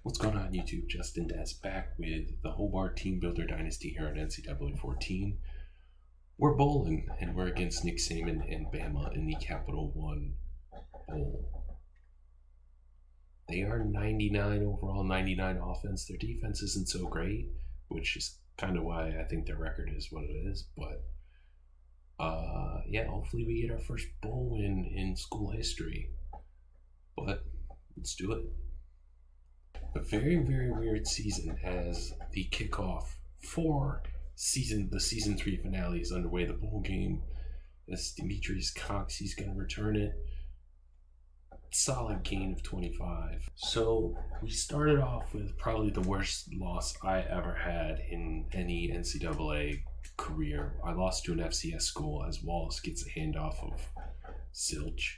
What's going on YouTube? JustinDezzz back with the Hobart Teambuilder Dynasty here on NCAA 14. We're bowling and we're against Nick Saban and Bama in the Capital One Bowl. They are 99 overall, 99 offense. Their defense isn't so great, which is kind of why I think their record is what it is. But yeah, hopefully we get our first bowl win in school history. But let's do it. A very, very weird season as the kickoff for the season 3 finale is underway. The bowl game, as Demetrius Cox, he's going to return it. Solid gain of 25. So we started off with probably the worst loss I ever had in any NCAA career. I lost to an FCS school as Wallace gets a handoff of Zilch.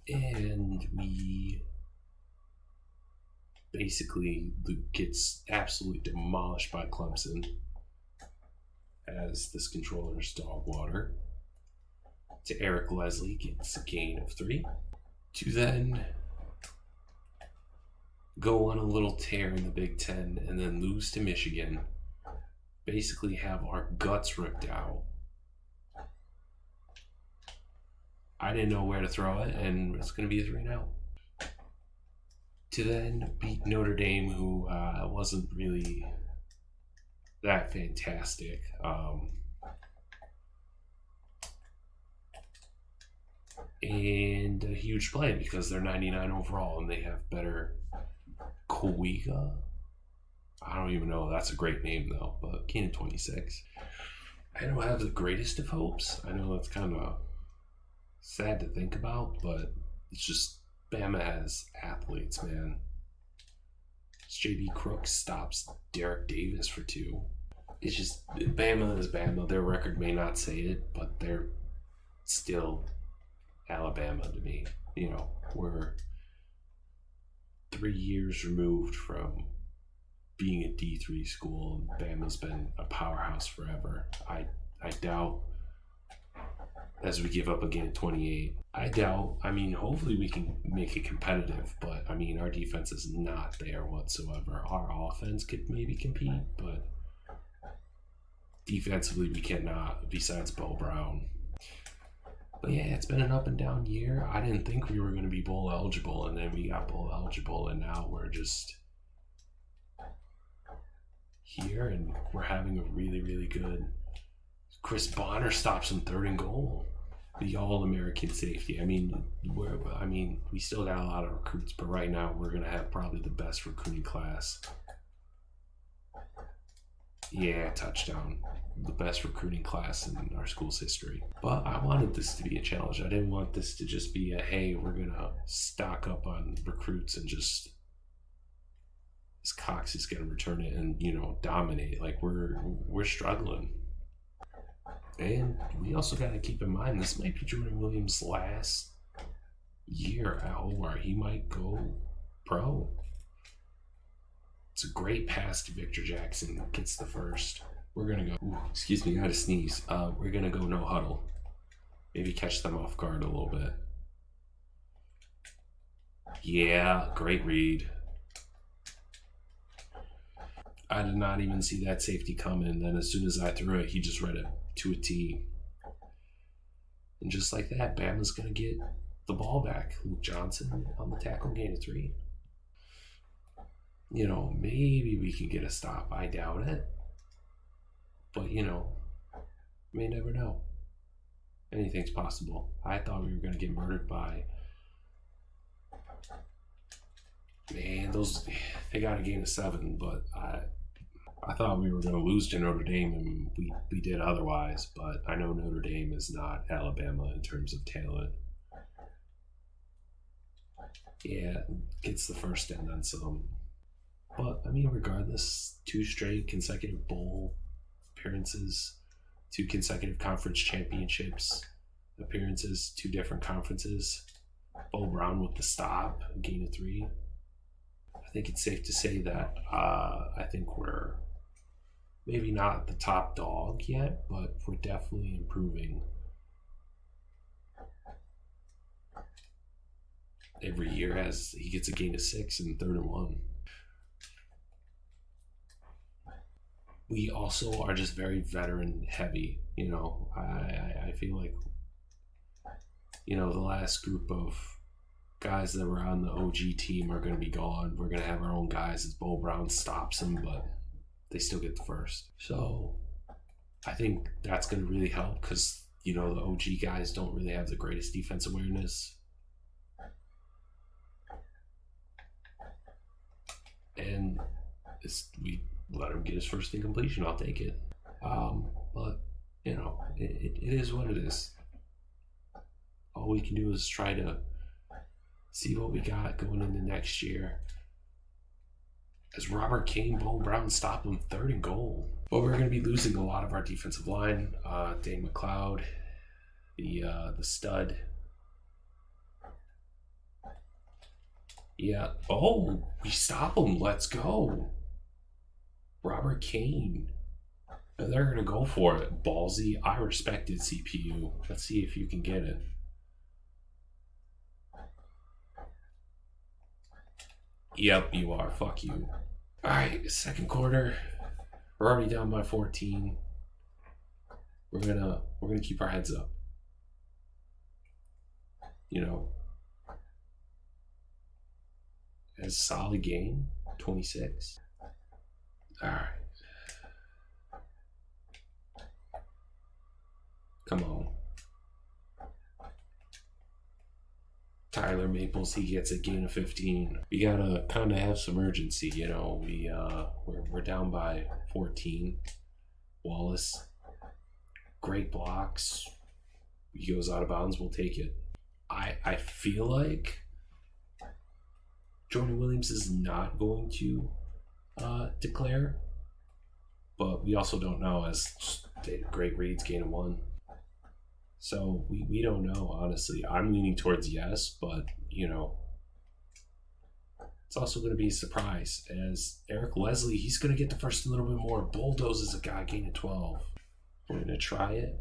And we basically Luke gets absolutely demolished by Clemson as this controller's dog water. To Eric Leslie gets a gain of 3. To then go on a little tear in the Big Ten and then lose to Michigan. Basically have our guts ripped out. I didn't know where to throw it, and it's going to be a 3-0. To then beat Notre Dame, who wasn't really that fantastic. And a huge play because they're 99 overall and they have better Kowiga. I don't even know. That's a great name, though, but gain of 26. I don't have the greatest of hopes. I know that's kind of sad to think about, but it's just Bama has athletes, man. JB Crooks stops Derek Davis for 2. It's just Bama is Bama. Their record may not say it, but they're still Alabama to me. You know, we're 3 years removed from being a D3 school, and Bama's been a powerhouse forever. I doubt, as we give up again at 28, I doubt. I mean, hopefully we can make it competitive, but I mean, our defense is not there whatsoever. Our offense could maybe compete, but defensively we cannot, besides Bo Brown. But yeah, it's been an up and down year. I didn't think we were going to be bowl eligible, and then we got bowl eligible, and now we're just here, and we're having a really, really good. Chris Bonner stops him 3rd and goal. The All-American safety. I mean, we still got a lot of recruits, but right now we're going to have probably the best recruiting class. Yeah, touchdown. The best recruiting class in our school's history. But I wanted this to be a challenge. I didn't want this to just be a, hey, we're going to stock up on recruits and just this Cox is going to return it and, dominate. Like, we're struggling. And we also got to keep in mind, this might be Jordan Williams' last year at Hobart. He might go pro. It's a great pass to Victor Jackson. Gets the first. We're going to go. Ooh, excuse me, I had to sneeze. We're going to go no huddle. Maybe catch them off guard a little bit. Yeah, great read. I did not even see that safety coming. And then as soon as I threw it, he just read it to a T. And just like that, Bama's going to get the ball back. Luke Johnson on the tackle, gain of 3. Maybe we can get a stop. I doubt it. But, may never know. Anything's possible. I thought we were going to get murdered by... Man, they got a gain of 7, but I thought we were going to lose to Notre Dame, and we did otherwise, but I know Notre Dame is not Alabama in terms of talent. Yeah, gets the first and then some. But, I mean, regardless, 2 straight consecutive bowl appearances, 2 consecutive conference championships appearances, 2 different conferences. Bo Brown with the stop, gain of 3. I think it's safe to say that I think we're maybe not the top dog yet, but we're definitely improving every year as he gets a gain of 6 and 3rd and 1. we also are just very veteran heavy. You know, I feel like, you know, the last group of guys that were on the OG team are going to be gone. We're going to have our own guys as Bo Brown stops them, but they still get the first. So I think that's going to really help because, you know, the OG guys don't really have the greatest defense awareness. And we let him get his first incompletion. I'll take it. But, you know, it is what it is. All we can do is try to see what we got going into next year. As Robert Kane, Bo Brown stop him 3rd and goal. But we're going to be losing a lot of our defensive line. Dane McLeod, the stud. Yeah. Oh, we stop him. Let's go. Robert Kane. And they're going to go for it. Ballsy. I respect it, CPU. Let's see if you can get it. Yep, you are. Fuck you. All right, second quarter. We're already down by 14. We're gonna keep our heads up. You know, as a solid game, 26. All right. Come on. Tyler Maples, he gets a gain of 15. We gotta kind of have some urgency, you know. We're down by 14. Wallace, great blocks. He goes out of bounds. We'll take it. I feel like Jordan Williams is not going to declare, but we also don't know, as great reads, gain of 1. So we don't know, honestly. I'm leaning towards yes, but, you know, it's also going to be a surprise. As Eric Leslie, he's going to get the first a little bit more. Bulldozes a guy, gain of 12. We're going to try it.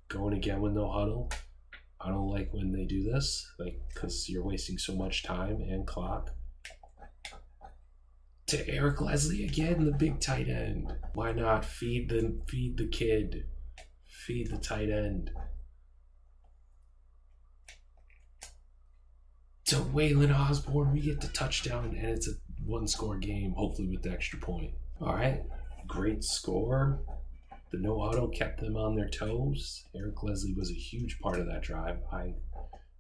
Going again with no huddle. I don't like when they do this, like, because you're wasting so much time and clock. To Eric Leslie again, the big tight end. Why not feed the kid? Feed the tight end. To Waylon Osborne, we get the touchdown, and it's a 1-score game, hopefully with the extra point. All right, great score. The no huddle kept them on their toes. Eric Leslie was a huge part of that drive.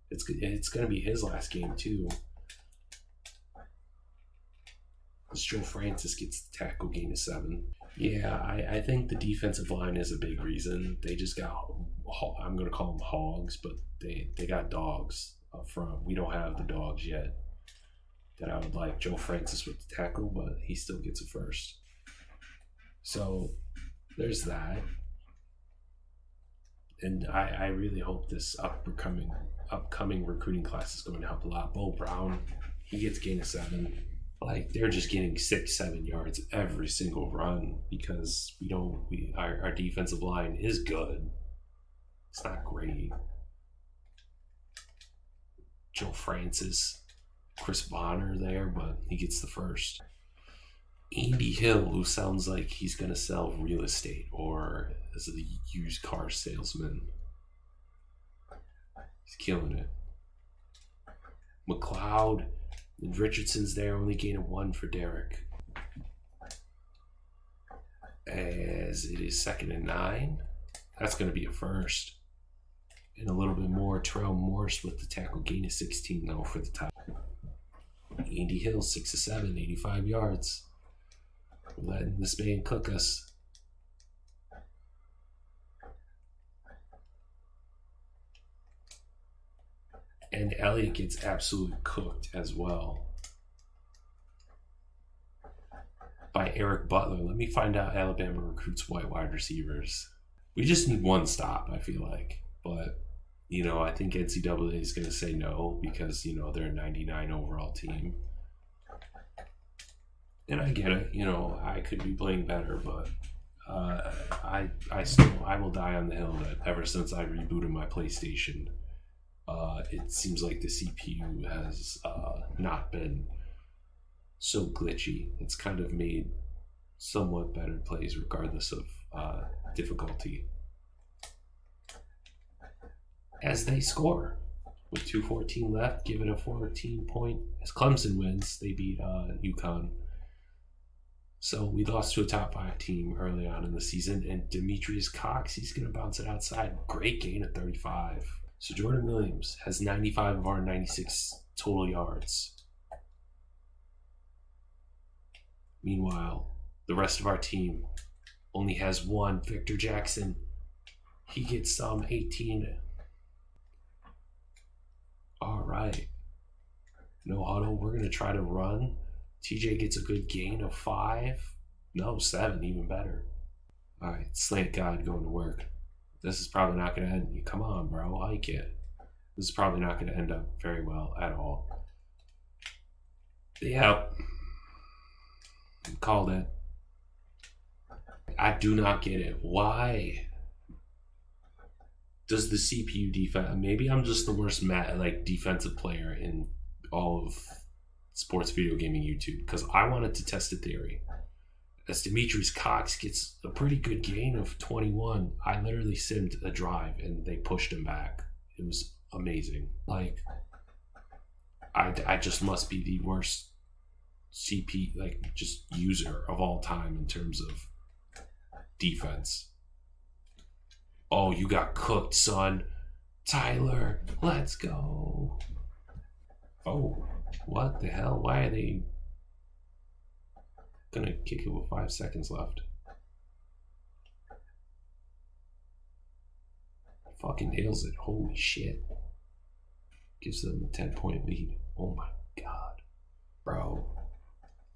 It's going to be his last game too. As Joe Francis gets the tackle, gain of 7. Yeah, I think the defensive line is a big reason. They just got, I'm going to call them hogs, but they got dogs up front. We don't have the dogs yet that I would like. Joe Francis with the tackle, but he still gets it first. So there's that. And I really hope this upcoming recruiting class is going to help a lot. Bo Brown, he gets gain of 7. Like, they're just getting 6-7 yards every single run because our defensive line is good. It's not great. Joe Francis, Chris Bonner there, but he gets the first. Andy Hill, who sounds like he's going to sell real estate or as a used car salesman. He's killing it. McLeod and Richardson's there, only gain of 1 for Derek. As it is 2nd and 9. That's going to be a first. And a little bit more. Terrell Morse with the tackle, gain of 16 though for the top. Andy Hill, 6 of 7, 85 yards. We're letting this man cook us. And Elliott gets absolutely cooked as well by Eric Butler. Let me find out Alabama recruits white wide receivers. We just need 1 stop, I feel like. But, you know, I think NCAA is going to say no because, you know, they're a 99 overall team. And I get it. You know, I could be playing better, but I will die on the hill that ever since I rebooted my PlayStation, it seems like the CPU has not been so glitchy. It's kind of made somewhat better plays regardless of difficulty. As they score with 2:14 left, give it a 14-point. As Clemson wins, they beat UConn. So we lost to a top 5 team early on in the season, and Demetrius Cox, he's going to bounce it outside. Great gain of 35. So Jordan Williams has 95 of our 96 total yards. Meanwhile, the rest of our team only has 1. Victor Jackson, he gets 18. All right. No huddle. We're going to try to run. TJ gets a good gain of 5. No, 7, even better. All right, slant God going to work. This is probably not going to end. Come on, bro. Hike it. This is probably not going to end up very well at all. Yep. Called it. I do not get it. Why does the CPU defense... Maybe I'm just the worst defensive player in all of sports video gaming YouTube, because I wanted to test a theory. As Demetrius Cox gets a pretty good gain of 21, I literally simmed a drive and they pushed him back. It was amazing. I just must be the worst CP just user of all time in terms of defense. Oh, you got cooked, son. Tyler, let's go. Oh, what the hell? Why are they gonna kick it with 5 seconds left? Fucking nails it. Holy shit. Gives them a 10-point lead. Oh my god. Bro.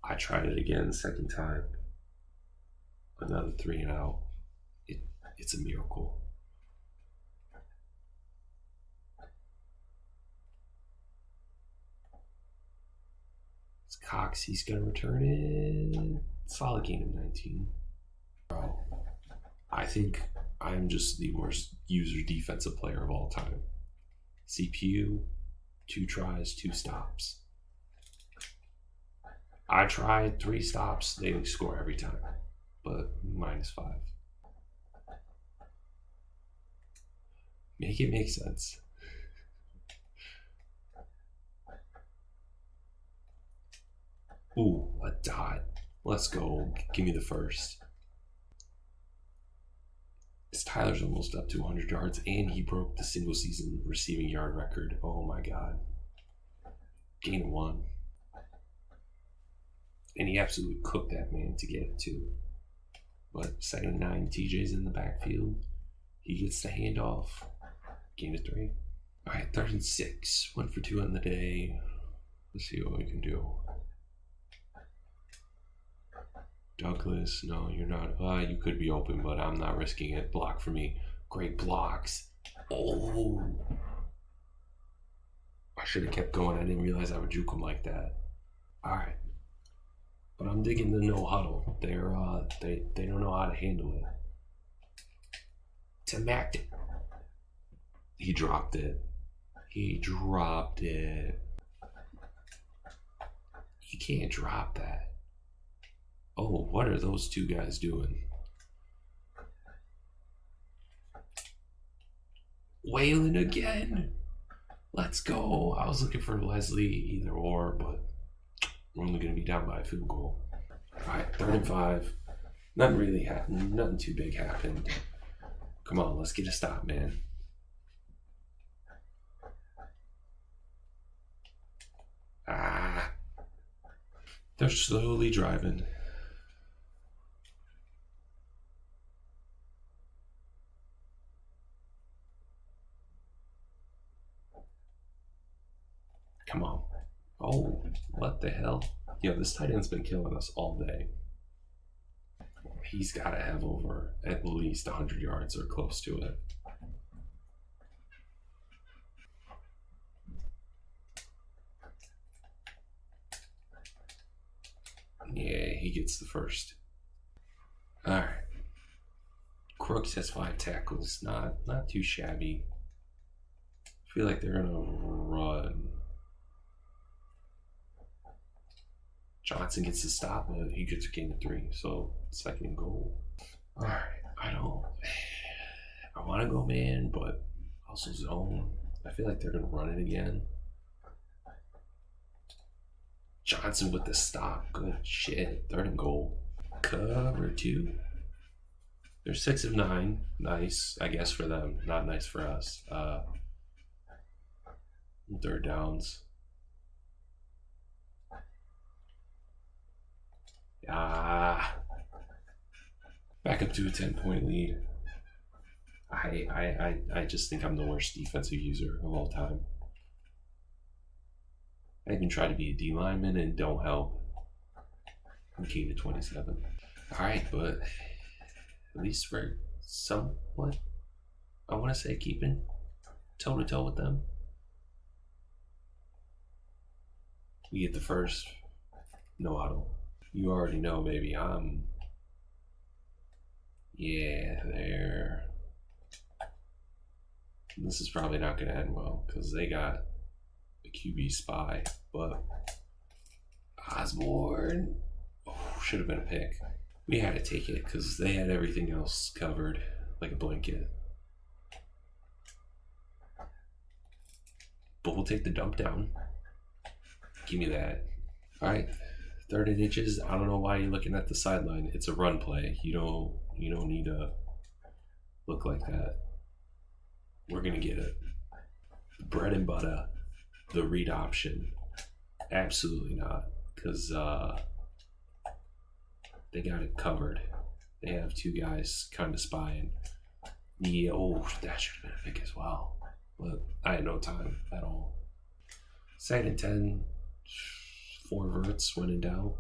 I tried it again the second time. Another 3 and out. It's a miracle. It's Cox. He's going to return it. Solid gain of 19. Bro, I think I'm just the worst user defensive player of all time. CPU, 2 tries, 2 stops. I tried 3 stops. They score every time. But -5. Make it make sense. Ooh, a dot. Let's go. Give me the first. Tyler's almost up to 100 yards, and he broke the single season receiving yard record. Oh my god. Gain of 1. And he absolutely cooked that man to get it too. But 2nd and 9, TJ's in the backfield. He gets the handoff. Gain of 3. All right, 3rd and 6. 1 for 2 on the day. Let's see what we can do. Douglas, no, you're not. You could be open, but I'm not risking it. Block for me. Great blocks. Oh. I should have kept going. I didn't realize I would juke him like that. All right. But I'm digging the no huddle. They don't know how to handle it. To Mac. He dropped it. He dropped it. You can't drop that. Oh, what are those 2 guys doing? Waylon again. Let's go. I was looking for Leslie, either or, but we're only going to be down by a field goal. All right, 3rd and 5. Nothing really happened. Nothing too big happened. Come on, let's get a stop, man. They're slowly driving. Come on. Oh, what the hell? Yo, this tight end's been killing us all day. He's got to have over at least 100 yards or close to it. Yeah, he gets the first. All right. Crooks has 5 tackles. Not too shabby. I feel like they're going to run. Johnson gets the stop, but he gets a gain of 3. So 2nd and goal. All right, I want to go man, but also zone. I feel like they're gonna run it again. Johnson with the stop. Good shit. 3rd and goal. Cover 2. They're 6 of 9. Nice, I guess, for them. Not nice for us. 3rd downs. Back up to a 10-point lead. I just think I'm the worst defensive user of all time. I even try to be a D lineman and don't help. I'm key to 27. All right, but at least we're somewhat, I want to say, keeping toe-to-toe with them. We get the first. No auto. You already know, baby. Yeah, there. This is probably not going to end well because they got a QB spy, but Osborne should have been a pick. We had to take it because they had everything else covered like a blanket. But we'll take the dump down. Give me that. All right, 3rd and inches. I don't know why you're looking at the sideline. It's a run play. You don't need to look like that. We're gonna get it. Bread and butter. The read option. Absolutely not, because they got it covered. They have 2 guys kind of spying. Yeah, that should have been a pick as well. But I had no time at all. 2nd and 10. 4 verts when in doubt.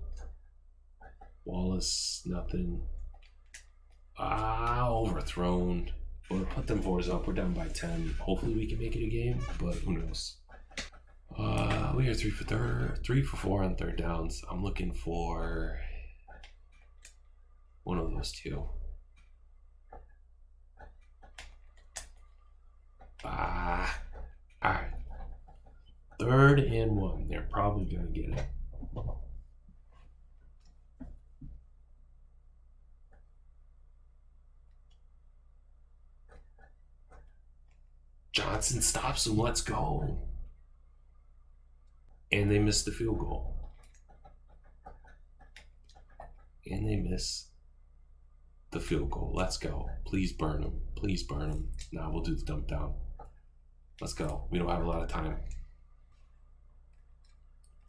Wallace, nothing. Overthrown. But put them 4s up. We're down by 10. Hopefully we can make it a game, but who knows. We are 3 for 4 on 3rd downs. I'm looking for one of those 2. Alright. 3rd and 1. They're probably gonna get it. Johnson stops him. Let's go. And they miss the field goal. And they miss the field goal. Let's go. Please burn them. Please burn them. Now we'll do the dump down. Let's go. We don't have a lot of time.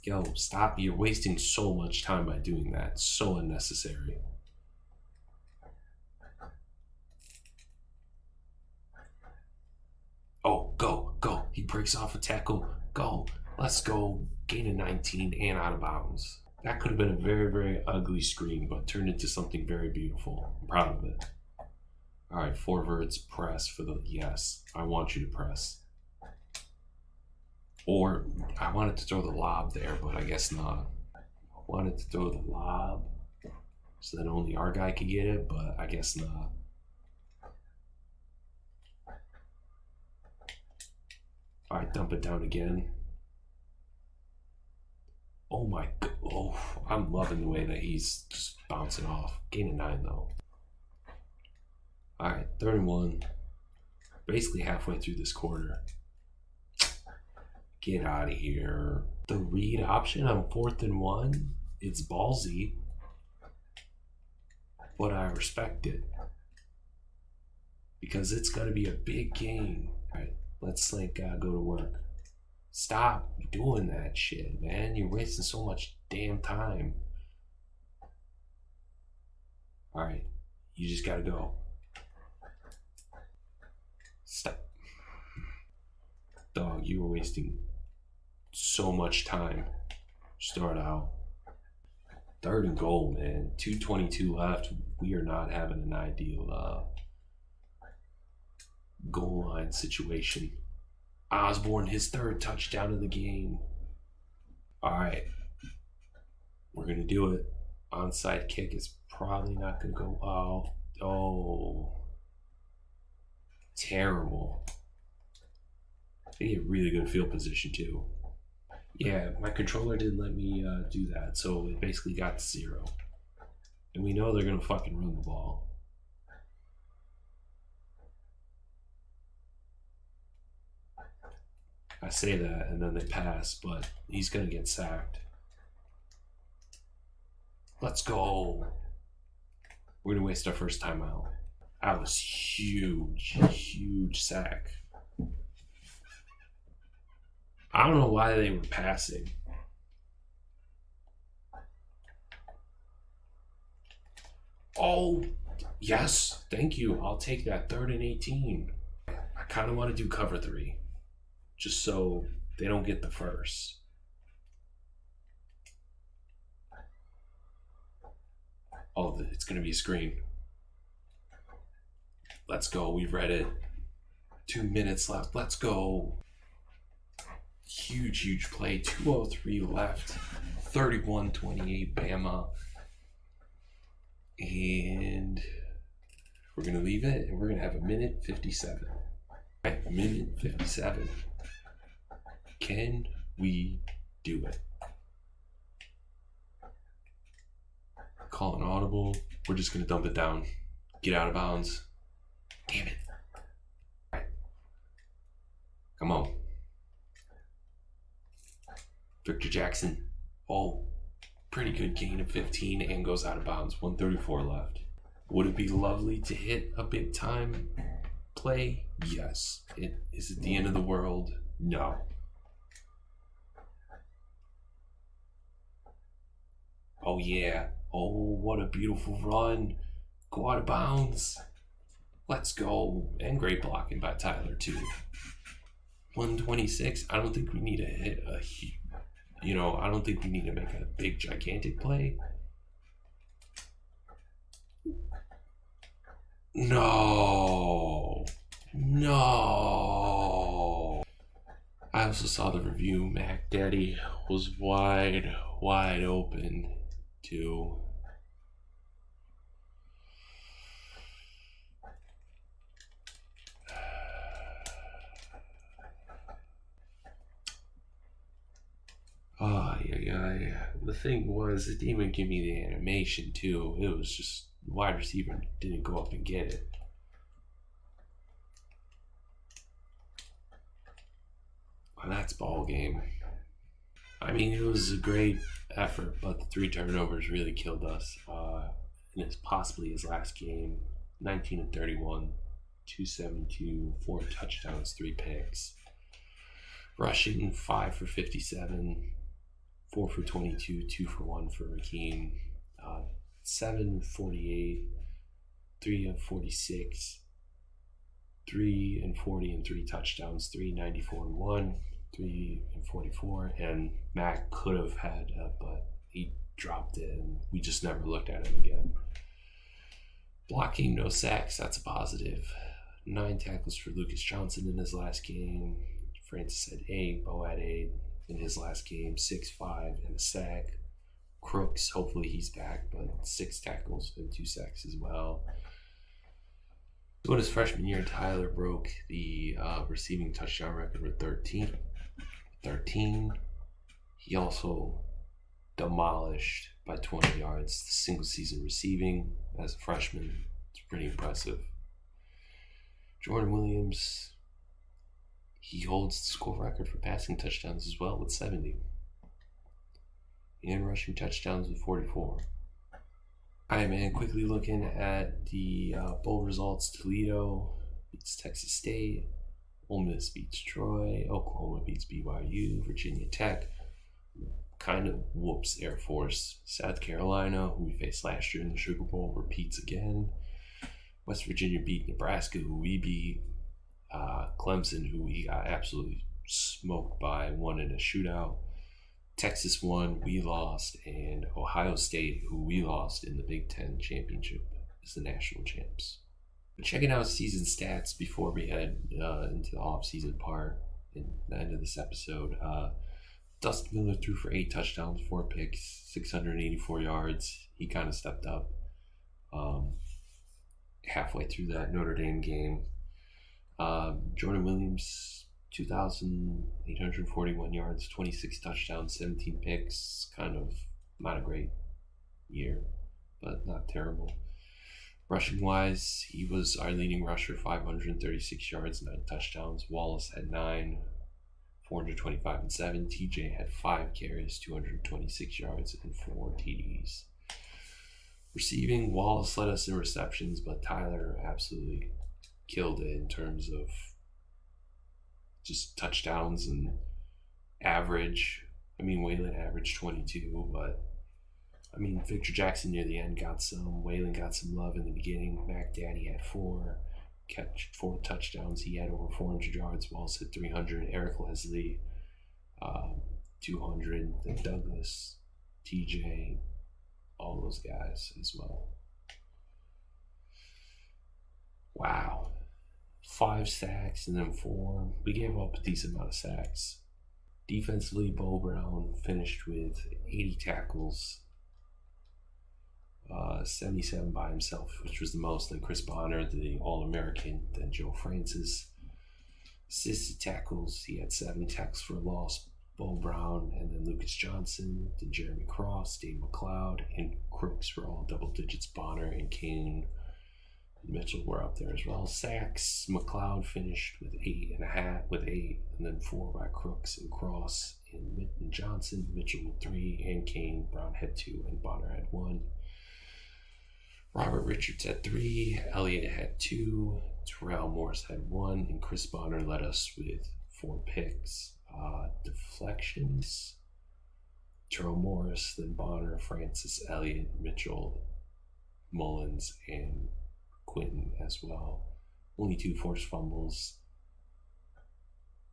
Yo, stop. You're wasting so much time by doing that. So unnecessary. Oh, go. He breaks off a tackle. Go. Let's go. Gain of 19 and out of bounds. That could have been a very, very ugly screen, but turned into something very beautiful. I'm proud of it. All right, 4 verts, press for the, yes. I want you to press. Or I wanted to throw the lob there, but I guess not. I wanted to throw the lob so that only our guy could get it, but I guess not. All right, dump it down again. Oh my god. Oh, I'm loving the way that he's just bouncing off. Gain of 9 though. All right, 3rd and 1. Basically halfway through this quarter. Get out of here. The read option on 4th and 1. It's ballsy, but I respect it because it's going to be a big game. All right, let's go to work. Stop doing that shit, man. You're wasting so much damn time. All right, you just got to go. Stop. Dog, you were wasting so much time. Start out. 3rd and goal, man. 2:22 left. We are not having an ideal goal line situation. Osborne, his 3rd touchdown of the game. All right. We're going to do it. Onside kick is probably not going to go. Oh. Terrible. They get really good field position, too. Yeah, my controller didn't let me do that, so it basically got to 0. And we know they're going to fucking run the ball. I say that, and then they pass, but he's going to get sacked. Let's go. We're going to waste our first timeout. That was huge, huge sack. I don't know why they were passing. Oh, yes. Thank you. I'll take that. 3rd and 18. I kind of want to do cover 3. Just so they don't get the first. Oh, it's going to be a screen. Let's go. We've read it. 2 minutes left. Let's go. Huge, huge play. 2:03 left. 31-28 Bama. And we're going to leave it, and we're going to have a minute 57. Right, minute 57. Can we do it? Call an audible. We're just going to dump it down. Get out of bounds. Damn it. All right. Come on. Victor Jackson. Oh, pretty good gain of 15 and goes out of bounds. 134 left. Would it be lovely to hit a big time play? Yes. Is it the end of the world? No. Oh, yeah. Oh, what a beautiful run. Go out of bounds. Let's go. And great blocking by Tyler, too. 126. I don't think we need to hit I don't think we need to make a big, gigantic play. No. I also saw the review. Mac Daddy was wide open too. Oh, yeah. The thing was, it didn't even give me the animation too. It was just wide receiver didn't go up and get it. Well, that's ball game. I mean, it was a great effort, but the 3 turnovers really killed us. And it's possibly his last game. 19-31, 272, 4 touchdowns, 3 picks. Rushing 5 for 57, 4 for 22, 2 for 1 for Raheem. 7 48, 3 of 46, 3 and 40 and 3 touchdowns, 3 94 and 1, 3 and 44. And Mac could have had but he dropped it and we just never looked at him again. Blocking, no sacks, that's a positive. 9 tackles for Lucas Johnson in his last game. Francis had 8, Bo had 8 in his last game, 6-5 and a sack. Crooks, hopefully he's back, but 6 tackles and 2 sacks as well. So in his freshman year, Tyler broke the receiving touchdown record with 13. He also demolished by 20 yards the single season receiving as a freshman. It's pretty impressive. Jordan Williams, he holds the school record for passing touchdowns as well with 70. And rushing touchdowns with 44. Alright, man, quickly looking at the bowl results. Toledo beats Texas State. Ole Miss beats Troy. Oklahoma beats BYU. Virginia Tech kind of whoops Air Force. South Carolina, who we faced last year in the Sugar Bowl, repeats again. West Virginia beat Nebraska, who we beat. Clemson, who we got absolutely smoked by, won in a shootout. Texas won, we lost, and Ohio State, who we lost in the Big Ten championship, is the national champs. But checking out season stats before we head into the off-season part in the end of this episode. Dustin Miller threw for 8 touchdowns, 4 picks, 684 yards. He kind of stepped up halfway through that Notre Dame game. Jordan Williams, 2,841 yards, 26 touchdowns, 17 picks. Kind of not a great year, but not terrible. Rushing wise, he was our leading rusher, 536 yards, 9 touchdowns. Wallace had 9, 425 and 7. TJ had 5 carries, 226 yards, and 4 TDs. Receiving, Wallace led us in receptions, but Tyler absolutely killed it in terms of just touchdowns and average. I mean, Waylon averaged 22, but I mean, Victor Jackson near the end got some. Waylon got some love in the beginning. Mac Daddy had 4 touchdowns. He had over 400 yards. Wallace hit 300. Eric Leslie, 200. Then Douglas, TJ, all those guys as well. Wow. 5 sacks and then 4. We gave up a decent amount of sacks. Defensively, Bo Brown finished with 80 tackles, 77 by himself, which was the most. Then Chris Bonner, the All-American. Then Joe Francis. Assisted tackles, he had 7 tackles for a loss. Bo Brown, and then Lucas Johnson, then Jeremy Cross, Dave McLeod, and Crooks were all double digits. Bonner and Kane and Mitchell were up there as well. Sacks, McLeod finished with 8, and then 4 by Crooks and Cross and Johnson. Mitchell with 3, and Kane. Brown had 2, and Bonner had 1. Robert Richards had 3, Elliott had 2, Terrell Morris had 1, and Chris Bonner led us with 4 picks. Deflections, Terrell Morris, then Bonner, Francis, Elliott, Mitchell, Mullins, and Quinton as well. Only 2 forced fumbles,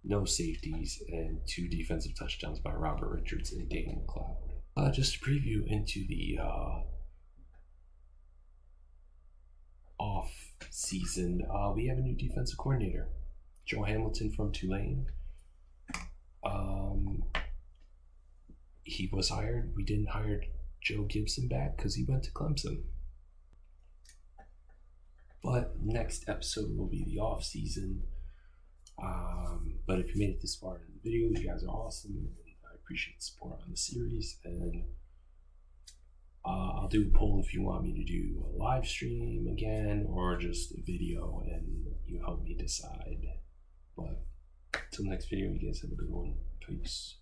no safeties, and 2 defensive touchdowns by Robert Richards and Dane McLeod. Just to preview into the off season, we have a new defensive coordinator, Joe Hamilton from Tulane. He was hired. We didn't hire Joe Gibson back because he went to Clemson. But next episode will be the off season. But if you made it this far in the video, you guys are awesome. I appreciate the support on the series, and I'll do a poll if you want me to do a live stream again or just a video, and you help me decide. But till next video, you guys have a good one. Peace.